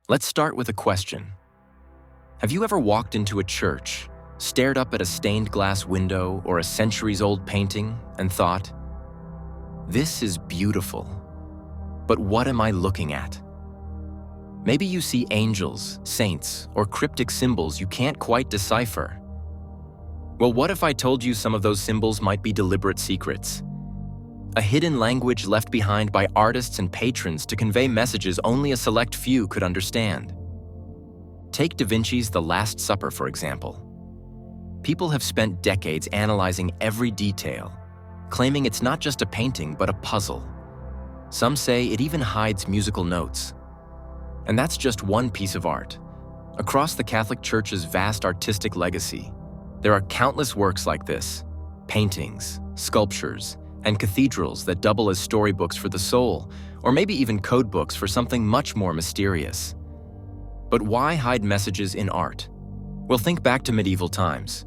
Let's start with a question. Have you ever walked into a church, stared up at a stained glass window or a centuries-old painting, and thought, "This is beautiful, but what am I looking at?" Maybe you see angels, saints, or cryptic symbols you can't quite decipher. Well, what if I told you some of those symbols might be deliberate secrets? A hidden language left behind by artists and patrons to convey messages only a select few could understand. Take Da Vinci's The Last Supper, for example. People have spent decades analyzing every detail, claiming it's not just a painting but a puzzle. Some say it even hides musical notes. And that's just one piece of art. Across the Catholic Church's vast artistic legacy, there are countless works like this, paintings, sculptures, and cathedrals that double as storybooks for the soul, or maybe even code books for something much more mysterious. But why hide messages in art? Well, think back to medieval times.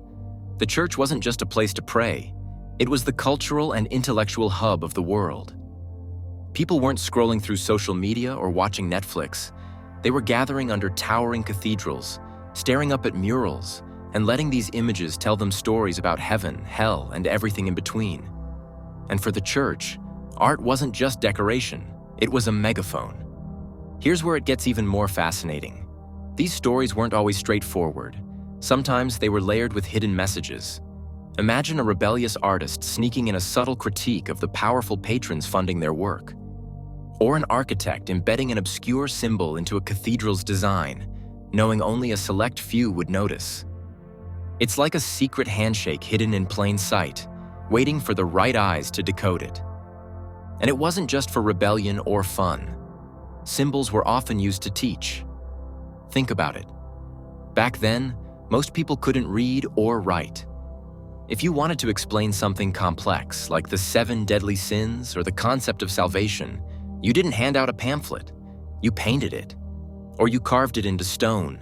The church wasn't just a place to pray, it was the cultural and intellectual hub of the world. People weren't scrolling through social media or watching Netflix. They were gathering under towering cathedrals, staring up at murals, and letting these images tell them stories about heaven, hell, and everything in between. And for the church, art wasn't just decoration, it was a megaphone. Here's where it gets even more fascinating. These stories weren't always straightforward. Sometimes they were layered with hidden messages. Imagine a rebellious artist sneaking in a subtle critique of the powerful patrons funding their work. Or an architect embedding an obscure symbol into a cathedral's design, knowing only a select few would notice. It's like a secret handshake hidden in plain sight, waiting for the right eyes to decode it. And it wasn't just for rebellion or fun. Symbols were often used to teach. Think about it. Back then, most people couldn't read or write. If you wanted to explain something complex, like the 7 deadly sins or the concept of salvation, you didn't hand out a pamphlet. You painted it. Or you carved it into stone.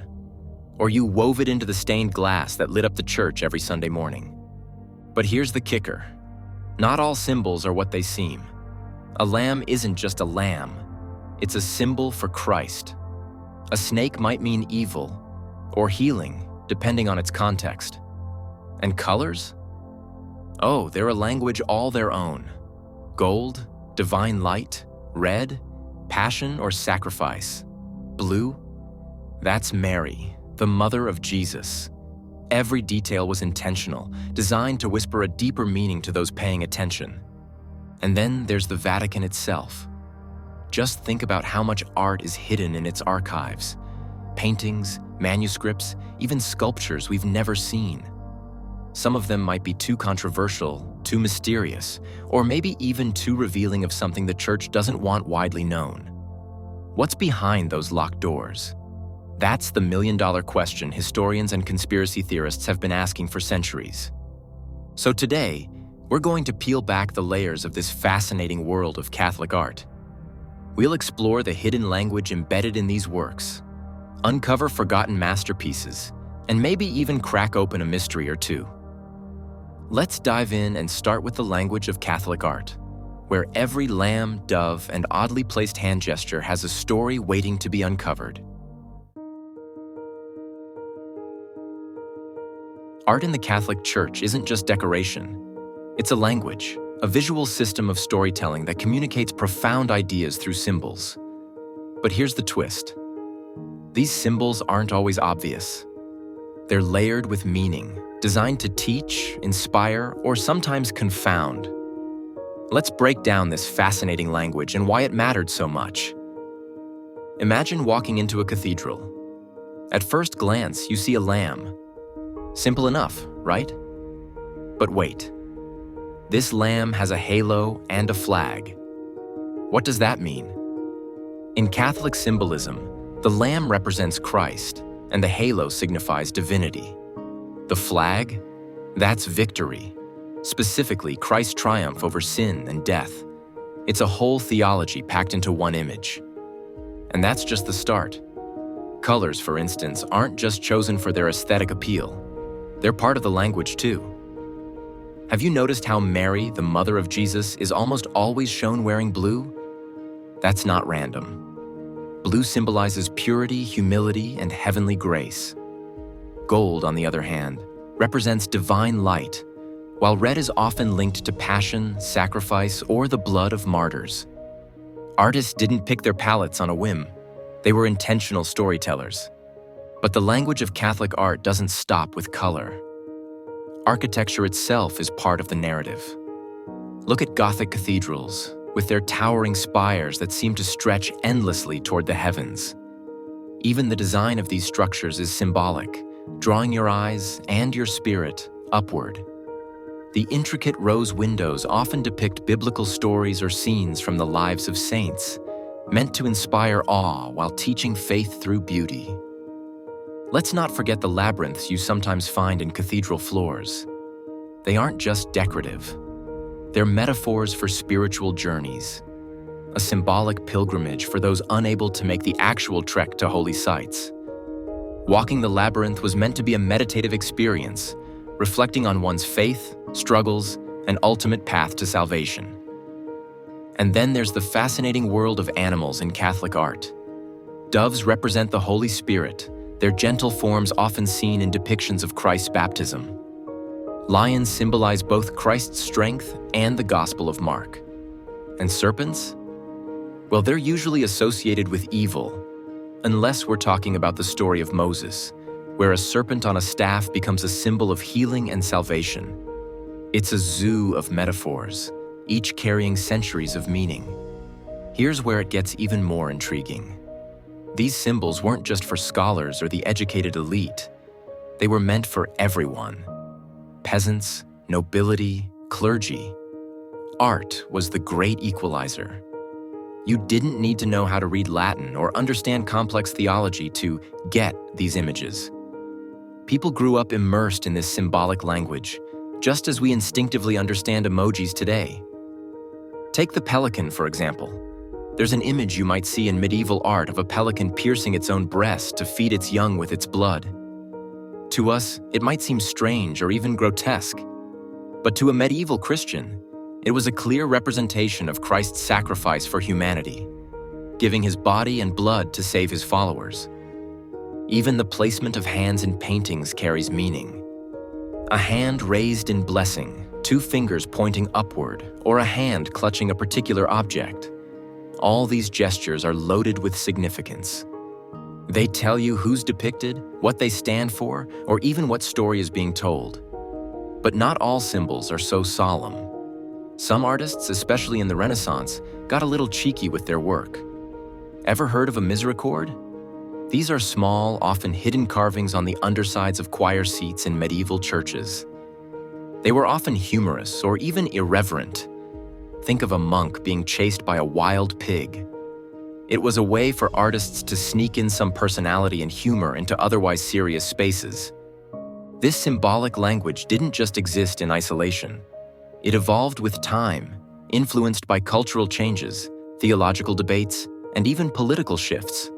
Or you wove it into the stained glass that lit up the church every Sunday morning. But here's the kicker. Not all symbols are what they seem. A lamb isn't just a lamb. It's a symbol for Christ. A snake might mean evil or healing, depending on its context. And colors? Oh, they're a language all their own. Gold, divine light, red, passion or sacrifice. Blue? That's Mary, the mother of Jesus. Every detail was intentional, designed to whisper a deeper meaning to those paying attention. And then there's the Vatican itself. Just think about how much art is hidden in its archives. Paintings, manuscripts, even sculptures we've never seen. Some of them might be too controversial, too mysterious, or maybe even too revealing of something the church doesn't want widely known. What's behind those locked doors? That's the million-dollar question historians and conspiracy theorists have been asking for centuries. So today, we're going to peel back the layers of this fascinating world of Catholic art. We'll explore the hidden language embedded in these works, uncover forgotten masterpieces, and maybe even crack open a mystery or two. Let's dive in and start with the language of Catholic art, where every lamb, dove, and oddly placed hand gesture has a story waiting to be uncovered. Art in the Catholic Church isn't just decoration. It's a language, a visual system of storytelling that communicates profound ideas through symbols. But here's the twist. These symbols aren't always obvious. They're layered with meaning, designed to teach, inspire, or sometimes confound. Let's break down this fascinating language and why it mattered so much. Imagine walking into a cathedral. At first glance, you see a lamb. Simple enough, right? But wait. This lamb has a halo and a flag. What does that mean? In Catholic symbolism, the lamb represents Christ, and the halo signifies divinity. The flag? That's victory, specifically Christ's triumph over sin and death. It's a whole theology packed into one image. And that's just the start. Colors, for instance, aren't just chosen for their aesthetic appeal. They're part of the language too. Have you noticed how Mary, the mother of Jesus, is almost always shown wearing blue? That's not random. Blue symbolizes purity, humility, and heavenly grace. Gold, on the other hand, represents divine light, while red is often linked to passion, sacrifice, or the blood of martyrs. Artists didn't pick their palettes on a whim. They were intentional storytellers. But the language of Catholic art doesn't stop with color. Architecture itself is part of the narrative. Look at Gothic cathedrals, with their towering spires that seem to stretch endlessly toward the heavens. Even the design of these structures is symbolic, drawing your eyes and your spirit upward. The intricate rose windows often depict biblical stories or scenes from the lives of saints, meant to inspire awe while teaching faith through beauty. Let's not forget the labyrinths you sometimes find in cathedral floors. They aren't just decorative. They're metaphors for spiritual journeys, a symbolic pilgrimage for those unable to make the actual trek to holy sites. Walking the labyrinth was meant to be a meditative experience, reflecting on one's faith, struggles, and ultimate path to salvation. And then there's the fascinating world of animals in Catholic art. Doves represent the Holy Spirit, their gentle forms often seen in depictions of Christ's baptism. Lions symbolize both Christ's strength and the Gospel of Mark. And serpents? Well, they're usually associated with evil, unless we're talking about the story of Moses, where a serpent on a staff becomes a symbol of healing and salvation. It's a zoo of metaphors, each carrying centuries of meaning. Here's where it gets even more intriguing. These symbols weren't just for scholars or the educated elite. They were meant for everyone. Peasants, nobility, clergy. Art was the great equalizer. You didn't need to know how to read Latin or understand complex theology to get these images. People grew up immersed in this symbolic language, just as we instinctively understand emojis today. Take the pelican, for example. There's an image you might see in medieval art of a pelican piercing its own breast to feed its young with its blood. To us, it might seem strange or even grotesque. But to a medieval Christian, it was a clear representation of Christ's sacrifice for humanity, giving his body and blood to save his followers. Even the placement of hands in paintings carries meaning. A hand raised in blessing, 2 fingers pointing upward, or a hand clutching a particular object. All these gestures are loaded with significance. They tell you who's depicted, what they stand for, or even what story is being told. But not all symbols are so solemn. Some artists, especially in the Renaissance, got a little cheeky with their work. Ever heard of a misericord? These are small, often hidden carvings on the undersides of choir seats in medieval churches. They were often humorous or even irreverent. Think of a monk being chased by a wild pig. It was a way for artists to sneak in some personality and humor into otherwise serious spaces. This symbolic language didn't just exist in isolation. It evolved with time, influenced by cultural changes, theological debates, and even political shifts.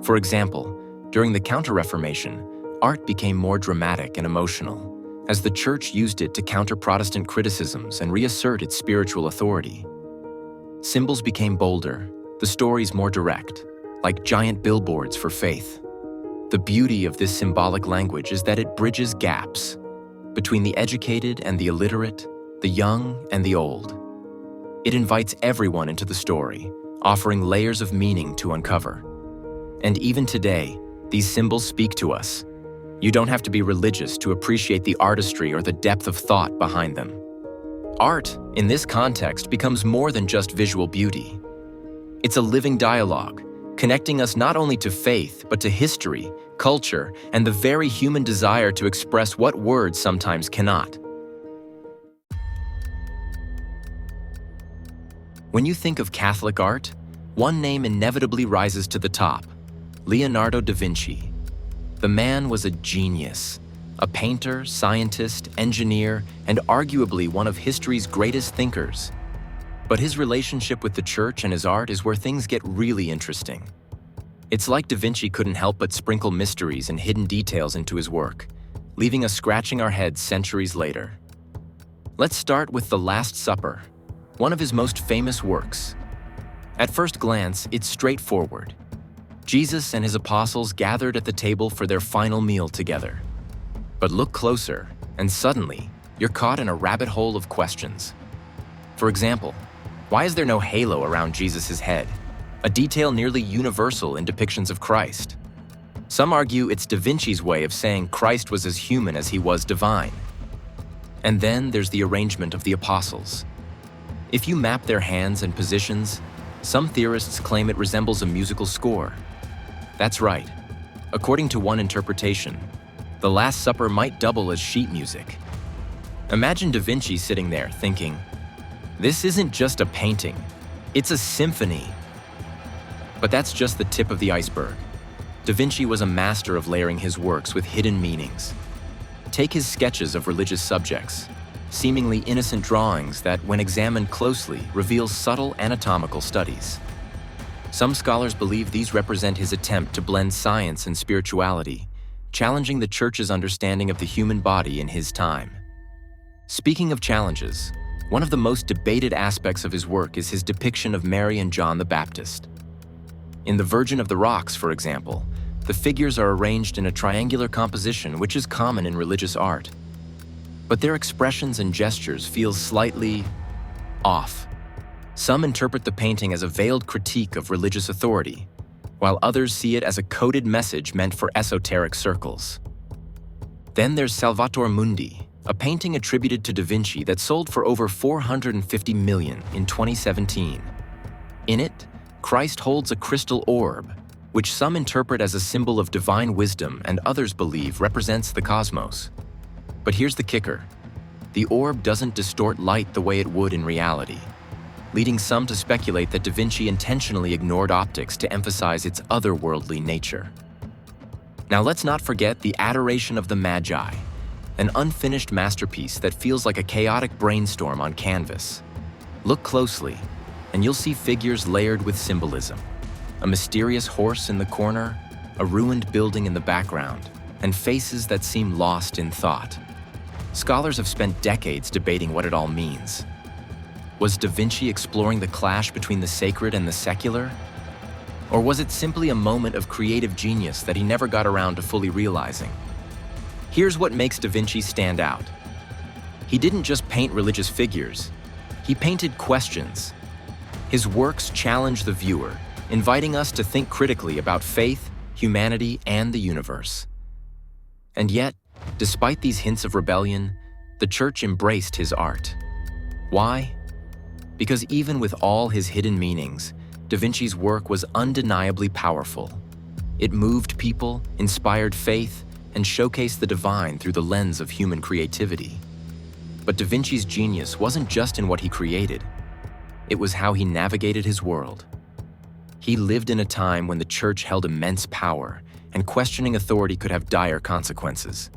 For example, during the Counter-Reformation, art became more dramatic and emotional, as the Church used it to counter Protestant criticisms and reassert its spiritual authority. Symbols became bolder, the stories more direct, like giant billboards for faith. The beauty of this symbolic language is that it bridges gaps between the educated and the illiterate, the young and the old. It invites everyone into the story, offering layers of meaning to uncover. And even today, these symbols speak to us. You don't have to be religious to appreciate the artistry or the depth of thought behind them. Art, in this context, becomes more than just visual beauty. It's a living dialogue, connecting us not only to faith, but to history, culture, and the very human desire to express what words sometimes cannot. When you think of Catholic art, one name inevitably rises to the top: Leonardo da Vinci. The man was a genius, a painter, scientist, engineer, and arguably one of history's greatest thinkers. But his relationship with the Church and his art is where things get really interesting. It's like Da Vinci couldn't help but sprinkle mysteries and hidden details into his work, leaving us scratching our heads centuries later. Let's start with The Last Supper, one of his most famous works. At first glance, it's straightforward. Jesus and his apostles gathered at the table for their final meal together. But look closer, and suddenly, you're caught in a rabbit hole of questions. For example, why is there no halo around Jesus' head? A detail nearly universal in depictions of Christ. Some argue it's Da Vinci's way of saying Christ was as human as he was divine. And then there's the arrangement of the apostles. If you map their hands and positions, some theorists claim it resembles a musical score. That's right. According to one interpretation, the Last Supper might double as sheet music. Imagine Da Vinci sitting there thinking, this isn't just a painting, it's a symphony. But that's just the tip of the iceberg. Da Vinci was a master of layering his works with hidden meanings. Take his sketches of religious subjects, seemingly innocent drawings that, when examined closely, reveal subtle anatomical studies. Some scholars believe these represent his attempt to blend science and spirituality, challenging the Church's understanding of the human body in his time. Speaking of challenges, one of the most debated aspects of his work is his depiction of Mary and John the Baptist. In The Virgin of the Rocks, for example, the figures are arranged in a triangular composition, which is common in religious art. But their expressions and gestures feel slightly off. Some interpret the painting as a veiled critique of religious authority, while others see it as a coded message meant for esoteric circles. Then there's Salvator Mundi, a painting attributed to Da Vinci that sold for over $450 million in 2017. In it, Christ holds a crystal orb, which some interpret as a symbol of divine wisdom and others believe represents the cosmos. But here's the kicker. The orb doesn't distort light the way it would in reality, leading some to speculate that Da Vinci intentionally ignored optics to emphasize its otherworldly nature. Now let's not forget the Adoration of the Magi, an unfinished masterpiece that feels like a chaotic brainstorm on canvas. Look closely, and you'll see figures layered with symbolism. A mysterious horse in the corner, a ruined building in the background, and faces that seem lost in thought. Scholars have spent decades debating what it all means. Was Da Vinci exploring the clash between the sacred and the secular? Or was it simply a moment of creative genius that he never got around to fully realizing? Here's what makes Da Vinci stand out. He didn't just paint religious figures, he painted questions. His works challenge the viewer, inviting us to think critically about faith, humanity, and the universe. And yet, despite these hints of rebellion, the Church embraced his art. Why? Because even with all his hidden meanings, Da Vinci's work was undeniably powerful. It moved people, inspired faith, and showcased the divine through the lens of human creativity. But Da Vinci's genius wasn't just in what he created. It was how he navigated his world. He lived in a time when the Church held immense power, and questioning authority could have dire consequences.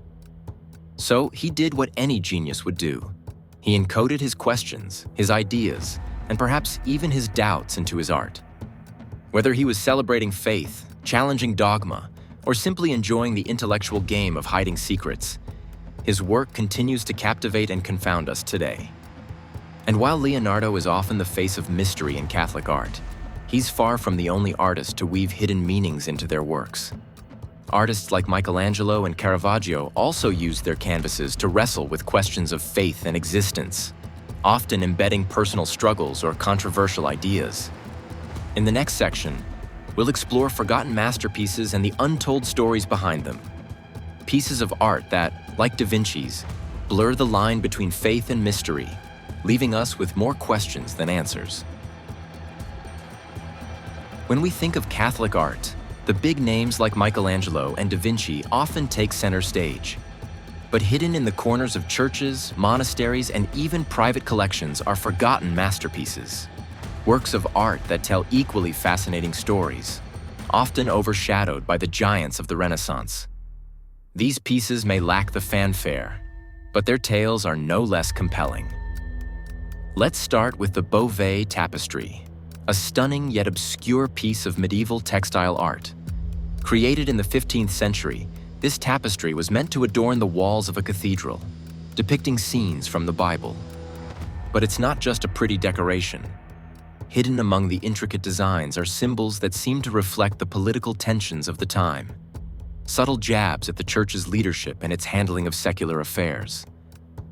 So he did what any genius would do. He encoded his questions, his ideas, and perhaps even his doubts into his art. Whether he was celebrating faith, challenging dogma, or simply enjoying the intellectual game of hiding secrets, his work continues to captivate and confound us today. And while Leonardo is often the face of mystery in Catholic art, he's far from the only artist to weave hidden meanings into their works. Artists like Michelangelo and Caravaggio also used their canvases to wrestle with questions of faith and existence, often embedding personal struggles or controversial ideas. In the next section, we'll explore forgotten masterpieces and the untold stories behind them. Pieces of art that, like Da Vinci's, blur the line between faith and mystery, leaving us with more questions than answers. When we think of Catholic art, the big names like Michelangelo and Da Vinci often take center stage. But hidden in the corners of churches, monasteries, and even private collections are forgotten masterpieces. Works of art that tell equally fascinating stories, often overshadowed by the giants of the Renaissance. These pieces may lack the fanfare, but their tales are no less compelling. Let's start with the Beauvais tapestry, a stunning yet obscure piece of medieval textile art. Created in the 15th century, this tapestry was meant to adorn the walls of a cathedral, depicting scenes from the Bible. But it's not just a pretty decoration. Hidden among the intricate designs are symbols that seem to reflect the political tensions of the time. Subtle jabs at the church's leadership and its handling of secular affairs.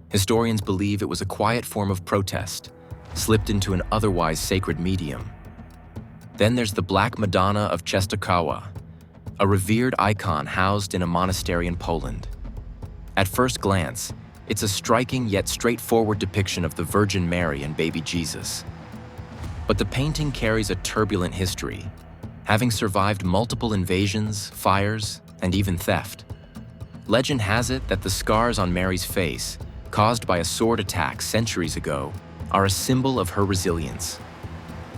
Historians believe it was a quiet form of protest, slipped into an otherwise sacred medium. Then there's the Black Madonna of Częstochowa, a revered icon housed in a monastery in Poland. At first glance, it's a striking yet straightforward depiction of the Virgin Mary and baby Jesus. But the painting carries a turbulent history, having survived multiple invasions, fires, and even theft. Legend has it that the scars on Mary's face, caused by a sword attack centuries ago, are a symbol of her resilience.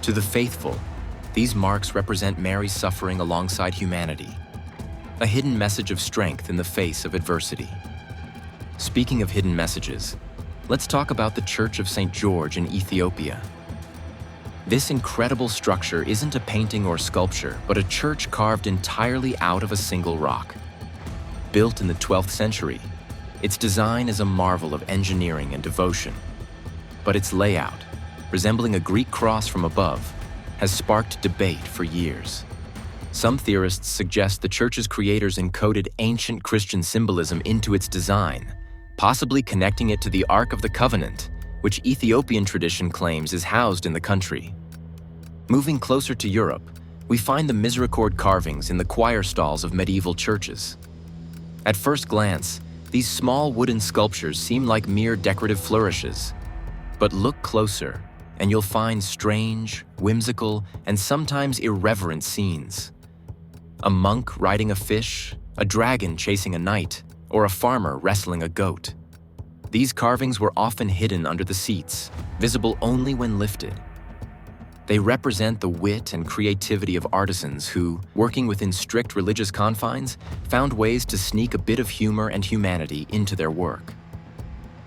To the faithful, these marks represent Mary's suffering alongside humanity, a hidden message of strength in the face of adversity. Speaking of hidden messages, let's talk about the Church of St. George in Ethiopia. This incredible structure isn't a painting or sculpture, but a church carved entirely out of a single rock. Built in the 12th century, its design is a marvel of engineering and devotion. But its layout, resembling a Greek cross from above, has sparked debate for years. Some theorists suggest the church's creators encoded ancient Christian symbolism into its design, possibly connecting it to the Ark of the Covenant, which Ethiopian tradition claims is housed in the country. Moving closer to Europe, we find the misericord carvings in the choir stalls of medieval churches. At first glance, these small wooden sculptures seem like mere decorative flourishes. But look closer, and you'll find strange, whimsical, and sometimes irreverent scenes. A monk riding a fish, a dragon chasing a knight, or a farmer wrestling a goat. These carvings were often hidden under the seats, visible only when lifted. They represent the wit and creativity of artisans who, working within strict religious confines, found ways to sneak a bit of humor and humanity into their work.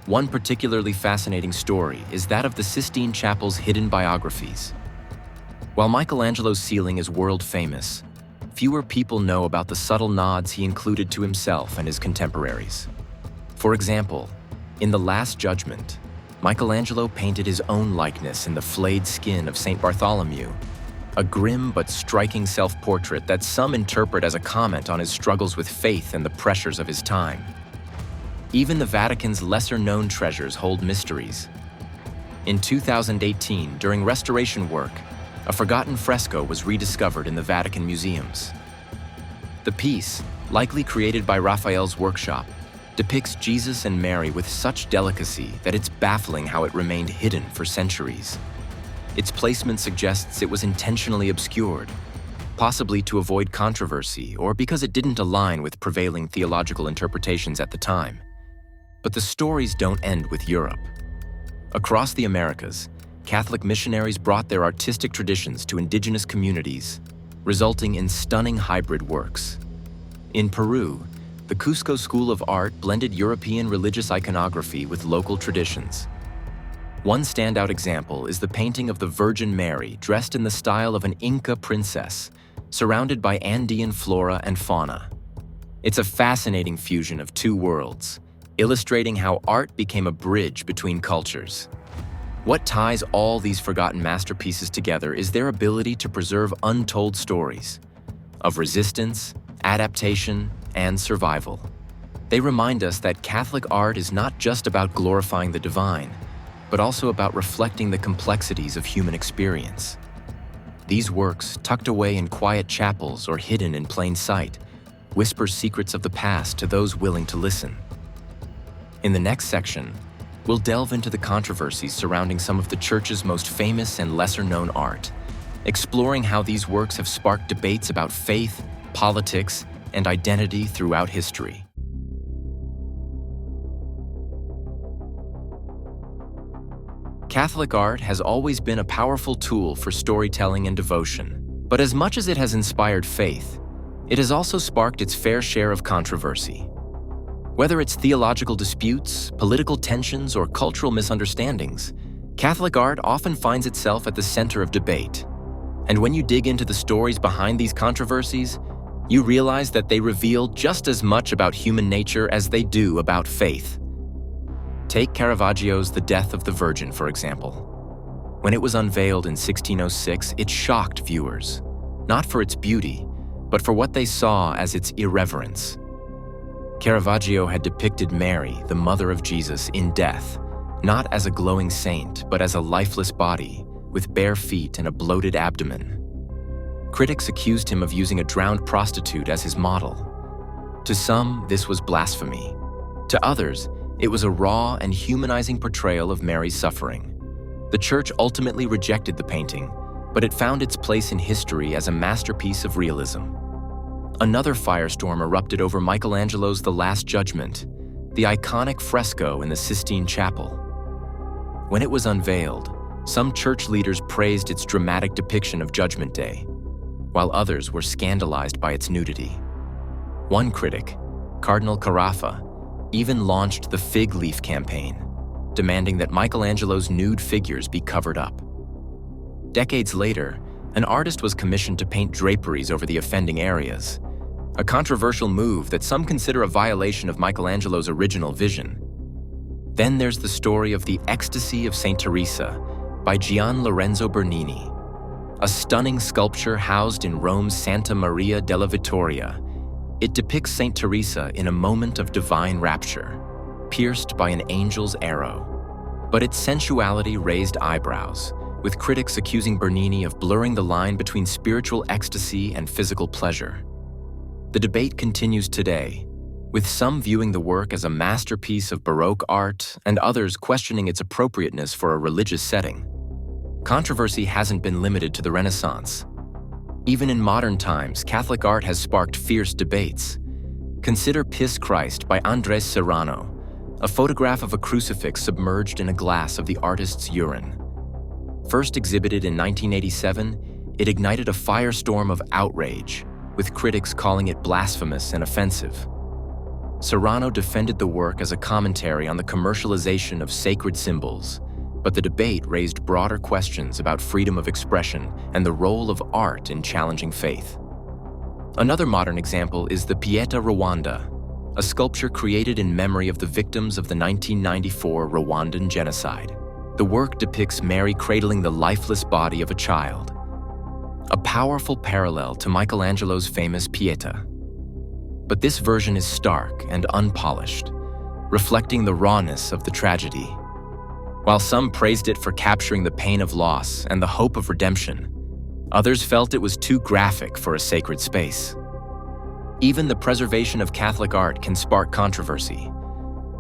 One particularly fascinating story is that of the Sistine Chapel's hidden biographies. While Michelangelo's ceiling is world famous, fewer people know about the subtle nods he included to himself and his contemporaries. For example, in The Last Judgment, Michelangelo painted his own likeness in the flayed skin of St. Bartholomew, a grim but striking self-portrait that some interpret as a comment on his struggles with faith and the pressures of his time. Even the Vatican's lesser-known treasures hold mysteries. In 2018, during restoration work, a forgotten fresco was rediscovered in the Vatican museums. The piece, likely created by Raphael's workshop, depicts Jesus and Mary with such delicacy that it's baffling how it remained hidden for centuries. Its placement suggests it was intentionally obscured, possibly to avoid controversy or because it didn't align with prevailing theological interpretations at the time. But the stories don't end with Europe. Across the Americas, Catholic missionaries brought their artistic traditions to indigenous communities, resulting in stunning hybrid works. In Peru, the Cusco School of Art blended European religious iconography with local traditions. One standout example is the painting of the Virgin Mary dressed in the style of an Inca princess, surrounded by Andean flora and fauna. It's a fascinating fusion of two worlds, illustrating how art became a bridge between cultures. What ties all these forgotten masterpieces together is their ability to preserve untold stories of resistance, adaptation, and survival. They remind us that Catholic art is not just about glorifying the divine, but also about reflecting the complexities of human experience. These works, tucked away in quiet chapels or hidden in plain sight, whisper secrets of the past to those willing to listen. In the next section, we'll delve into the controversies surrounding some of the Church's most famous and lesser-known art, exploring how these works have sparked debates about faith, politics, and identity throughout history. Catholic art has always been a powerful tool for storytelling and devotion, but as much as it has inspired faith, it has also sparked its fair share of controversy. Whether it's theological disputes, political tensions, or cultural misunderstandings, Catholic art often finds itself at the center of debate. And when you dig into the stories behind these controversies, you realize that they reveal just as much about human nature as they do about faith. Take Caravaggio's The Death of the Virgin, for example. When it was unveiled in 1606, it shocked viewers, not for its beauty, but for what they saw as its irreverence. Caravaggio had depicted Mary, the mother of Jesus, in death, not as a glowing saint, but as a lifeless body, with bare feet and a bloated abdomen. Critics accused him of using a drowned prostitute as his model. To some, this was blasphemy. To others, it was a raw and humanizing portrayal of Mary's suffering. The church ultimately rejected the painting, but it found its place in history as a masterpiece of realism. Another firestorm erupted over Michelangelo's The Last Judgment, the iconic fresco in the Sistine Chapel. When it was unveiled, some church leaders praised its dramatic depiction of Judgment Day, while others were scandalized by its nudity. One critic, Cardinal Carafa, even launched the Fig Leaf campaign, demanding that Michelangelo's nude figures be covered up. Decades later, an artist was commissioned to paint draperies over the offending areas, a controversial move that some consider a violation of Michelangelo's original vision. Then there's the story of The Ecstasy of St. Teresa by Gian Lorenzo Bernini, a stunning sculpture housed in Rome's Santa Maria della Vittoria. It depicts St. Teresa in a moment of divine rapture, pierced by an angel's arrow. But its sensuality raised eyebrows, with critics accusing Bernini of blurring the line between spiritual ecstasy and physical pleasure. The debate continues today, with some viewing the work as a masterpiece of Baroque art and others questioning its appropriateness for a religious setting. Controversy hasn't been limited to the Renaissance. Even in modern times, Catholic art has sparked fierce debates. Consider Piss Christ by Andres Serrano, a photograph of a crucifix submerged in a glass of the artist's urine. First exhibited in 1987, it ignited a firestorm of outrage, with critics calling it blasphemous and offensive. Serrano defended the work as a commentary on the commercialization of sacred symbols, but the debate raised broader questions about freedom of expression and the role of art in challenging faith. Another modern example is the Pietà Rwanda, a sculpture created in memory of the victims of the 1994 Rwandan genocide. The work depicts Mary cradling the lifeless body of a child, a powerful parallel to Michelangelo's famous Pietà. But this version is stark and unpolished, reflecting the rawness of the tragedy. While some praised it for capturing the pain of loss and the hope of redemption, others felt it was too graphic for a sacred space. Even the preservation of Catholic art can spark controversy.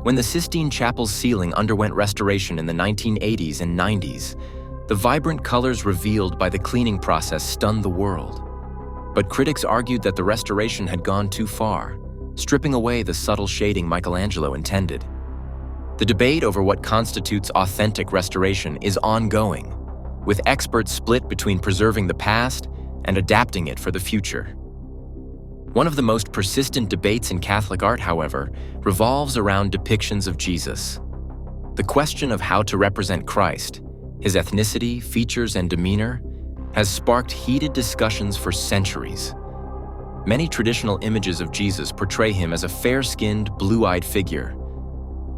When the Sistine Chapel's ceiling underwent restoration in the 1980s and 90s, the vibrant colors revealed by the cleaning process stunned the world. But critics argued that the restoration had gone too far, stripping away the subtle shading Michelangelo intended. The debate over what constitutes authentic restoration is ongoing, with experts split between preserving the past and adapting it for the future. One of the most persistent debates in Catholic art, however, revolves around depictions of Jesus. The question of how to represent Christ, his ethnicity, features, and demeanor, has sparked heated discussions for centuries. Many traditional images of Jesus portray him as a fair-skinned, blue-eyed figure,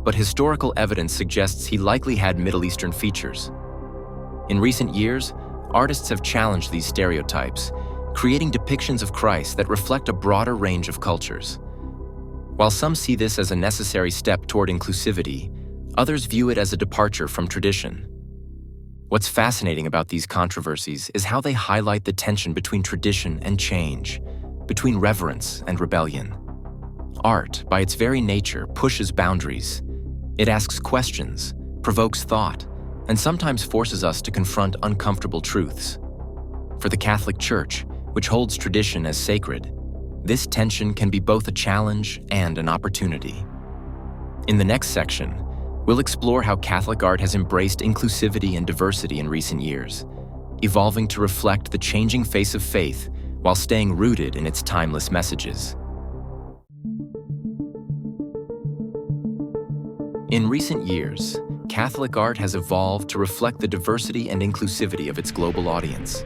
but historical evidence suggests he likely had Middle Eastern features. In recent years, artists have challenged these stereotypes, creating depictions of Christ that reflect a broader range of cultures. While some see this as a necessary step toward inclusivity, others view it as a departure from tradition. What's fascinating about these controversies is how they highlight the tension between tradition and change, between reverence and rebellion. Art, by its very nature, pushes boundaries. It asks questions, provokes thought, and sometimes forces us to confront uncomfortable truths. For the Catholic Church, which holds tradition as sacred, this tension can be both a challenge and an opportunity. In the next section, we'll explore how Catholic art has embraced inclusivity and diversity in recent years, evolving to reflect the changing face of faith while staying rooted in its timeless messages. In recent years, Catholic art has evolved to reflect the diversity and inclusivity of its global audience.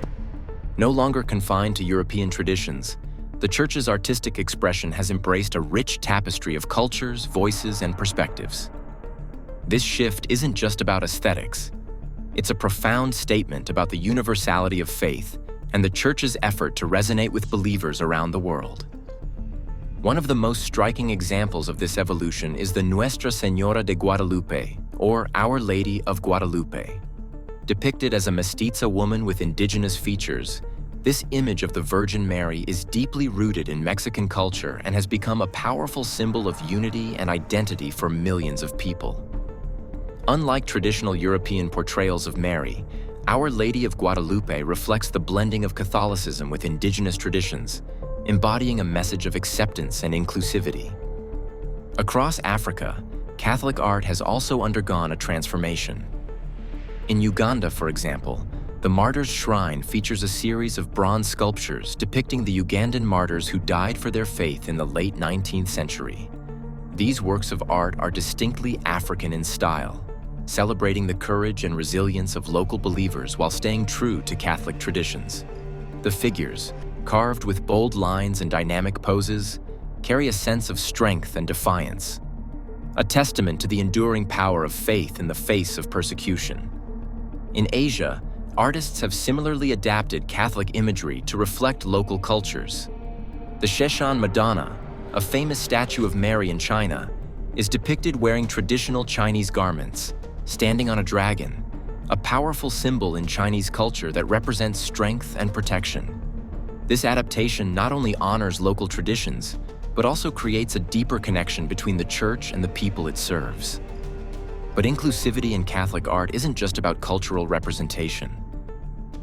No longer confined to European traditions, the Church's artistic expression has embraced a rich tapestry of cultures, voices, and perspectives. This shift isn't just about aesthetics. It's a profound statement about the universality of faith and the Church's effort to resonate with believers around the world. One of the most striking examples of this evolution is the Nuestra Señora de Guadalupe, or Our Lady of Guadalupe. Depicted as a mestiza woman with indigenous features, this image of the Virgin Mary is deeply rooted in Mexican culture and has become a powerful symbol of unity and identity for millions of people. Unlike traditional European portrayals of Mary, Our Lady of Guadalupe reflects the blending of Catholicism with indigenous traditions, embodying a message of acceptance and inclusivity. Across Africa, Catholic art has also undergone a transformation. In Uganda, for example, the Martyrs' Shrine features a series of bronze sculptures depicting the Ugandan martyrs who died for their faith in the late 19th century. These works of art are distinctly African in style, celebrating the courage and resilience of local believers while staying true to Catholic traditions. The figures, carved with bold lines and dynamic poses, carry a sense of strength and defiance, a testament to the enduring power of faith in the face of persecution. In Asia, artists have similarly adapted Catholic imagery to reflect local cultures. The Sheshan Madonna, a famous statue of Mary in China, is depicted wearing traditional Chinese garments, standing on a dragon, a powerful symbol in Chinese culture that represents strength and protection. This adaptation not only honors local traditions, but also creates a deeper connection between the Church and the people it serves. But inclusivity in Catholic art isn't just about cultural representation.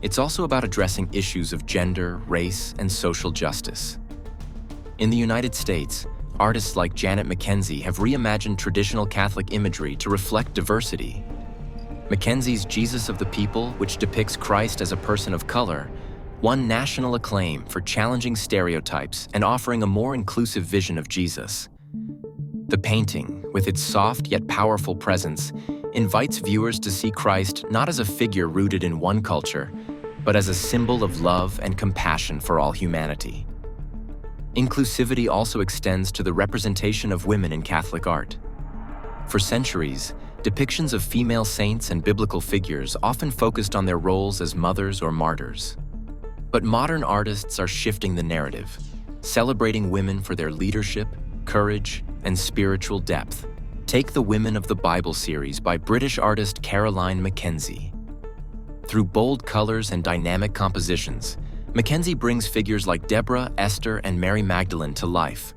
It's also about addressing issues of gender, race, and social justice. In the United States, artists like Janet McKenzie have reimagined traditional Catholic imagery to reflect diversity. McKenzie's Jesus of the People, which depicts Christ as a person of color, won national acclaim for challenging stereotypes and offering a more inclusive vision of Jesus. The painting, with its soft yet powerful presence, invites viewers to see Christ not as a figure rooted in one culture, but as a symbol of love and compassion for all humanity. Inclusivity also extends to the representation of women in Catholic art. For centuries, depictions of female saints and biblical figures often focused on their roles as mothers or martyrs. But modern artists are shifting the narrative, celebrating women for their leadership, courage, and spiritual depth. Take the Women of the Bible series by British artist Caroline Mackenzie. Through bold colors and dynamic compositions, Mackenzie brings figures like Deborah, Esther, and Mary Magdalene to life,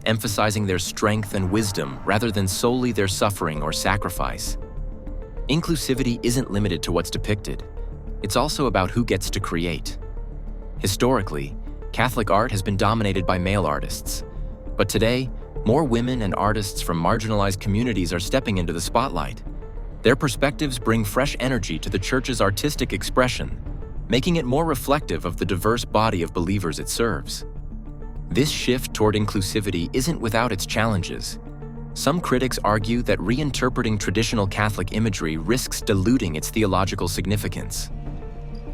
emphasizing their strength and wisdom rather than solely their suffering or sacrifice. Inclusivity isn't limited to what's depicted. It's also about who gets to create. Historically, Catholic art has been dominated by male artists, but today, more women and artists from marginalized communities are stepping into the spotlight. Their perspectives bring fresh energy to the Church's artistic expression, making it more reflective of the diverse body of believers it serves. This shift toward inclusivity isn't without its challenges. Some critics argue that reinterpreting traditional Catholic imagery risks diluting its theological significance.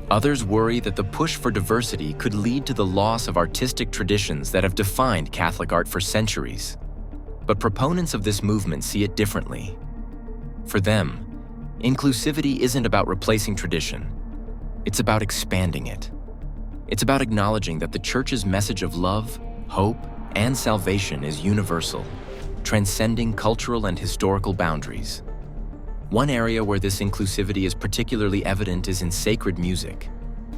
Others worry that the push for diversity could lead to the loss of artistic traditions that have defined Catholic art for centuries. But proponents of this movement see it differently. For them, inclusivity isn't about replacing tradition. It's about expanding it. It's about acknowledging that the Church's message of love, hope, and salvation is universal, transcending cultural and historical boundaries. One area where this inclusivity is particularly evident is in sacred music.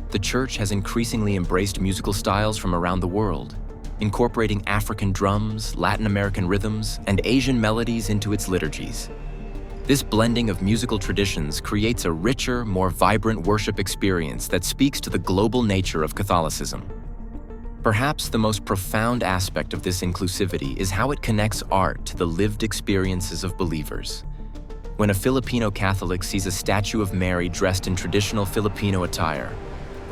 The Church has increasingly embraced musical styles from around the world, incorporating African drums, Latin American rhythms, and Asian melodies into its liturgies. This blending of musical traditions creates a richer, more vibrant worship experience that speaks to the global nature of Catholicism. Perhaps the most profound aspect of this inclusivity is how it connects art to the lived experiences of believers. When a Filipino Catholic sees a statue of Mary dressed in traditional Filipino attire,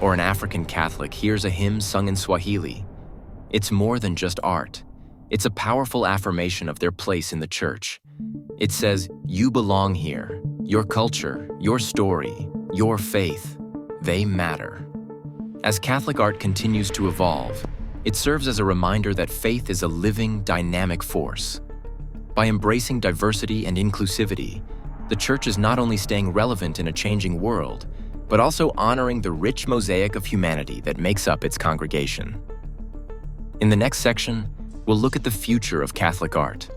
or an African Catholic hears a hymn sung in Swahili, it's more than just art. It's a powerful affirmation of their place in the Church. It says, you belong here. Your culture, your story, your faith, they matter. As Catholic art continues to evolve, it serves as a reminder that faith is a living, dynamic force. By embracing diversity and inclusivity, the Church is not only staying relevant in a changing world, but also honoring the rich mosaic of humanity that makes up its congregation. In the next section, we'll look at the future of Catholic art,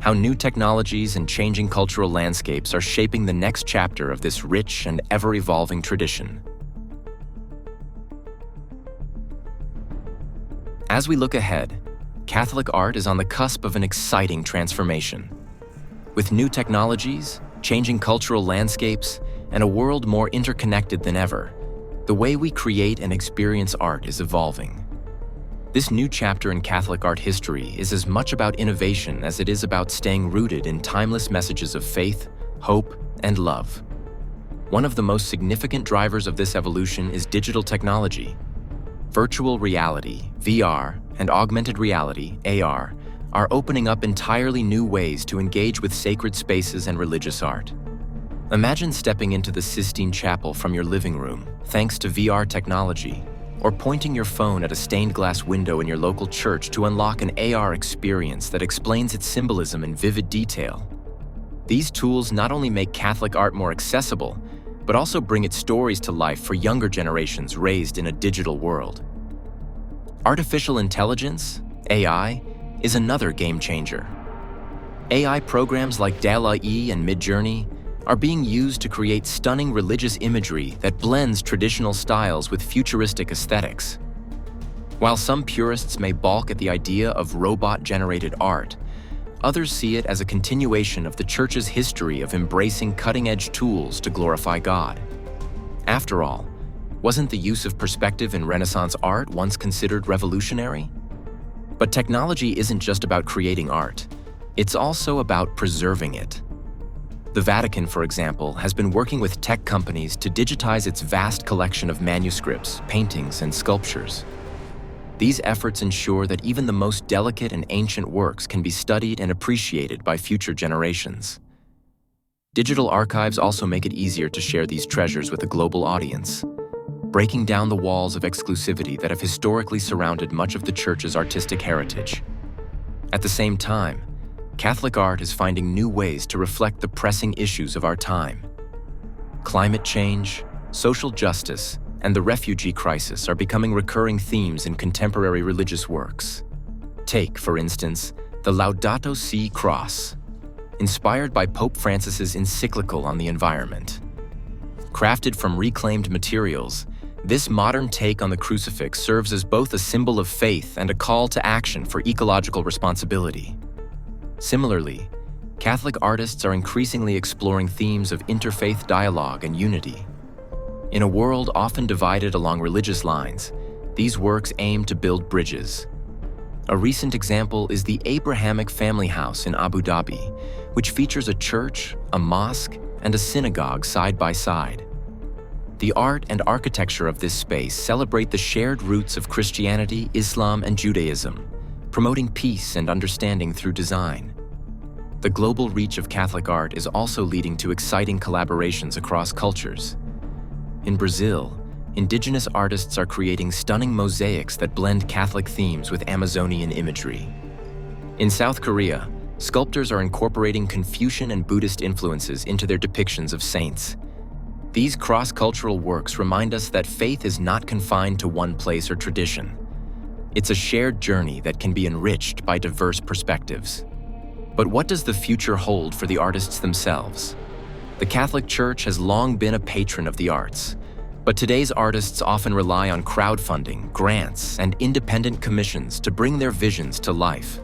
how new technologies and changing cultural landscapes are shaping the next chapter of this rich and ever-evolving tradition. As we look ahead, Catholic art is on the cusp of an exciting transformation. With new technologies, changing cultural landscapes, and a world more interconnected than ever, the way we create and experience art is evolving. This new chapter in Catholic art history is as much about innovation as it is about staying rooted in timeless messages of faith, hope, and love. One of the most significant drivers of this evolution is digital technology. Virtual reality, VR, and augmented reality, AR, are opening up entirely new ways to engage with sacred spaces and religious art. Imagine stepping into the Sistine Chapel from your living room, thanks to VR technology, or pointing your phone at a stained glass window in your local church to unlock an AR experience that explains its symbolism in vivid detail. These tools not only make Catholic art more accessible, but also bring its stories to life for younger generations raised in a digital world. Artificial intelligence, AI, is another game changer. AI programs like DALL-E and Midjourney are being used to create stunning religious imagery that blends traditional styles with futuristic aesthetics. While some purists may balk at the idea of robot-generated art, others see it as a continuation of the Church's history of embracing cutting-edge tools to glorify God. After all, wasn't the use of perspective in Renaissance art once considered revolutionary? But technology isn't just about creating art. It's also about preserving it. The Vatican, for example, has been working with tech companies to digitize its vast collection of manuscripts, paintings, and sculptures. These efforts ensure that even the most delicate and ancient works can be studied and appreciated by future generations. Digital archives also make it easier to share these treasures with a global audience, breaking down the walls of exclusivity that have historically surrounded much of the Church's artistic heritage. At the same time, Catholic art is finding new ways to reflect the pressing issues of our time. Climate change, social justice, and the refugee crisis are becoming recurring themes in contemporary religious works. Take, for instance, the Laudato Si cross, inspired by Pope Francis's encyclical on the environment. Crafted from reclaimed materials, this modern take on the crucifix serves as both a symbol of faith and a call to action for ecological responsibility. Similarly, Catholic artists are increasingly exploring themes of interfaith dialogue and unity. In a world often divided along religious lines, these works aim to build bridges. A recent example is the Abrahamic family house in Abu Dhabi, which features a church, a mosque, and a synagogue side by side. The art and architecture of this space celebrate the shared roots of Christianity, Islam, and Judaism, promoting peace and understanding through design. The global reach of Catholic art is also leading to exciting collaborations across cultures. In Brazil, indigenous artists are creating stunning mosaics that blend Catholic themes with Amazonian imagery. In South Korea, sculptors are incorporating Confucian and Buddhist influences into their depictions of saints. These cross-cultural works remind us that faith is not confined to one place or tradition. It's a shared journey that can be enriched by diverse perspectives. But what does the future hold for the artists themselves? The Catholic Church has long been a patron of the arts, but today's artists often rely on crowdfunding, grants, and independent commissions to bring their visions to life.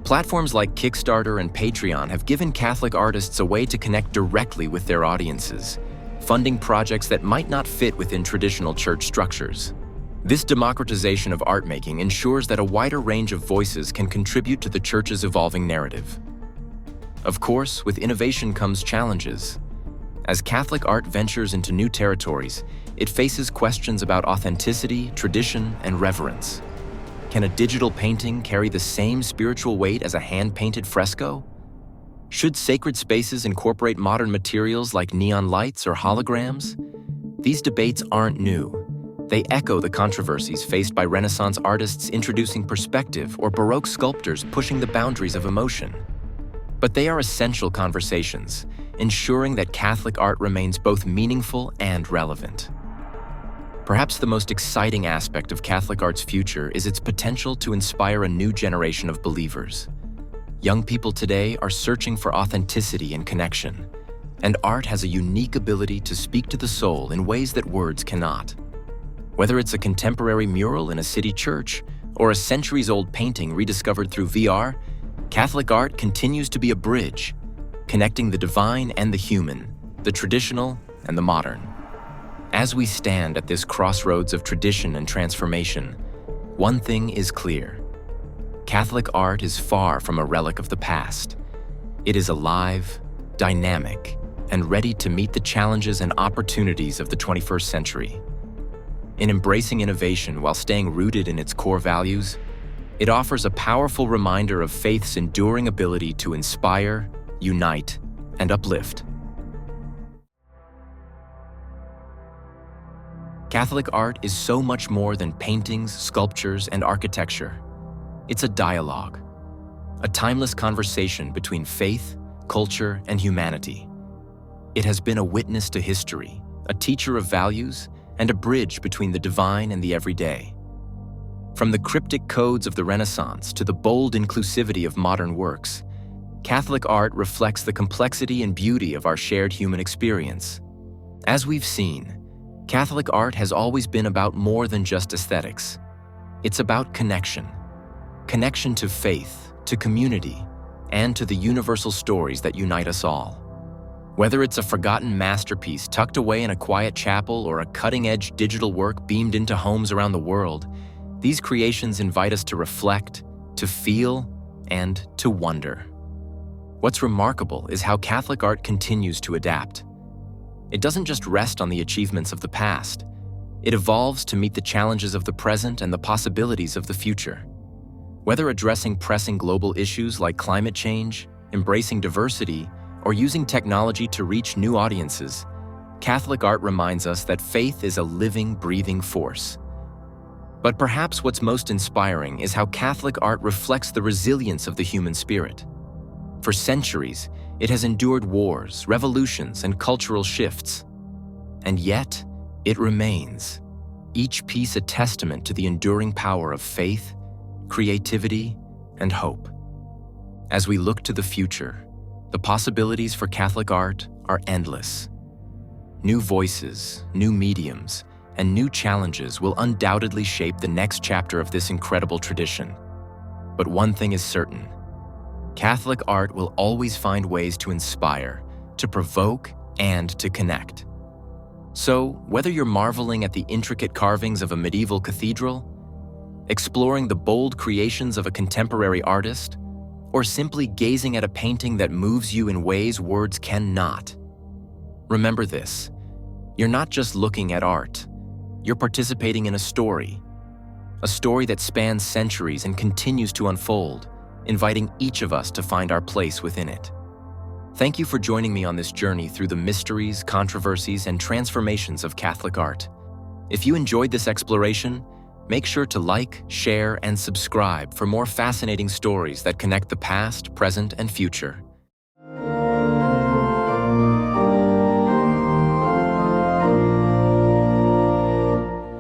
Platforms like Kickstarter and Patreon have given Catholic artists a way to connect directly with their audiences, funding projects that might not fit within traditional church structures. This democratization of art making ensures that a wider range of voices can contribute to the Church's evolving narrative. Of course, with innovation comes challenges. As Catholic art ventures into new territories, it faces questions about authenticity, tradition, and reverence. Can a digital painting carry the same spiritual weight as a hand-painted fresco? Should sacred spaces incorporate modern materials like neon lights or holograms? These debates aren't new. They echo the controversies faced by Renaissance artists introducing perspective or Baroque sculptors pushing the boundaries of emotion. But they are essential conversations, ensuring that Catholic art remains both meaningful and relevant. Perhaps the most exciting aspect of Catholic art's future is its potential to inspire a new generation of believers. Young people today are searching for authenticity and connection, and art has a unique ability to speak to the soul in ways that words cannot. Whether it's a contemporary mural in a city church or a centuries-old painting rediscovered through VR, Catholic art continues to be a bridge, connecting the divine and the human, the traditional and the modern. As we stand at this crossroads of tradition and transformation, one thing is clear. Catholic art is far from a relic of the past. It is alive, dynamic, and ready to meet the challenges and opportunities of the 21st century. In embracing innovation while staying rooted in its core values, it offers a powerful reminder of faith's enduring ability to inspire, unite, and uplift. Catholic art is so much more than paintings, sculptures, and architecture. It's a dialogue, a timeless conversation between faith, culture, and humanity. It has been a witness to history, a teacher of values, and a bridge between the divine and the everyday. From the cryptic codes of the Renaissance to the bold inclusivity of modern works, Catholic art reflects the complexity and beauty of our shared human experience. As we've seen, Catholic art has always been about more than just aesthetics. It's about connection. Connection to faith, to community, and to the universal stories that unite us all. Whether it's a forgotten masterpiece tucked away in a quiet chapel or a cutting-edge digital work beamed into homes around the world, these creations invite us to reflect, to feel, and to wonder. What's remarkable is how Catholic art continues to adapt. It doesn't just rest on the achievements of the past. It evolves to meet the challenges of the present and the possibilities of the future. Whether addressing pressing global issues like climate change, embracing diversity, or using technology to reach new audiences, Catholic art reminds us that faith is a living, breathing force. But perhaps what's most inspiring is how Catholic art reflects the resilience of the human spirit. For centuries, it has endured wars, revolutions, and cultural shifts. And yet, it remains, each piece a testament to the enduring power of faith, creativity, and hope. As we look to the future, the possibilities for Catholic art are endless. New voices, new mediums, and new challenges will undoubtedly shape the next chapter of this incredible tradition. But one thing is certain: Catholic art will always find ways to inspire, to provoke, and to connect. So, whether you're marveling at the intricate carvings of a medieval cathedral, exploring the bold creations of a contemporary artist, or simply gazing at a painting that moves you in ways words cannot, remember this: you're not just looking at art, you're participating in a story that spans centuries and continues to unfold, inviting each of us to find our place within it. Thank you for joining me on this journey through the mysteries, controversies, and transformations of Catholic art. If you enjoyed this exploration, make sure to like, share, and subscribe for more fascinating stories that connect the past, present, and future.